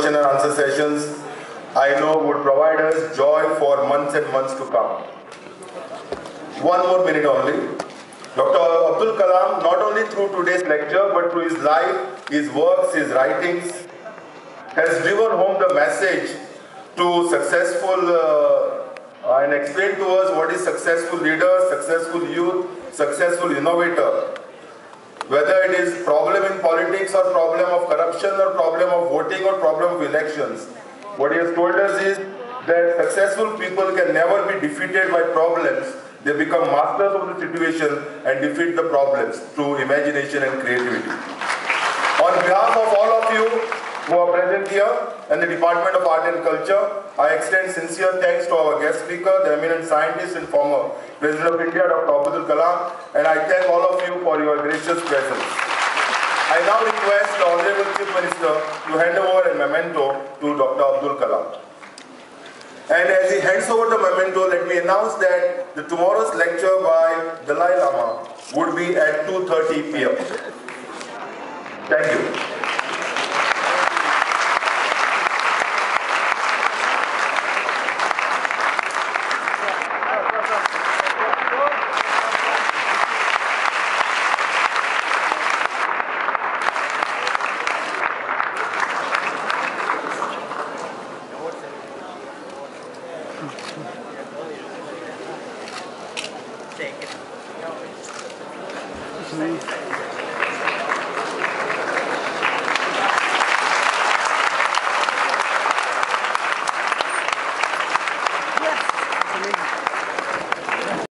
question and answer sessions, I know would provide us joy for months and months to come. One more minute only. Dr. Abdul Kalam, not only through today's lecture, but through his life, his works, his writings, has driven home the message to successful and explained to us what is successful leader, successful youth, successful innovator. Whether it is problem in politics or problem of corruption or problem of voting or problem of elections. What he has told us is that successful people can never be defeated by problems. They become masters of the situation and defeat the problems through imagination and creativity. On behalf of all of you who are present here and the Department of Art and Culture, I extend sincere thanks to our guest speaker, the eminent scientist and former President of India, Dr. Abdul Kalam, and I thank all of you for your gracious presence. I now request the Honorable Chief Minister to hand over a memento to Dr. Abdul Kalam. And as he hands over the memento, let me announce that the tomorrow's lecture by Dalai Lama would be at 2:30 p.m. Thank you. Take it.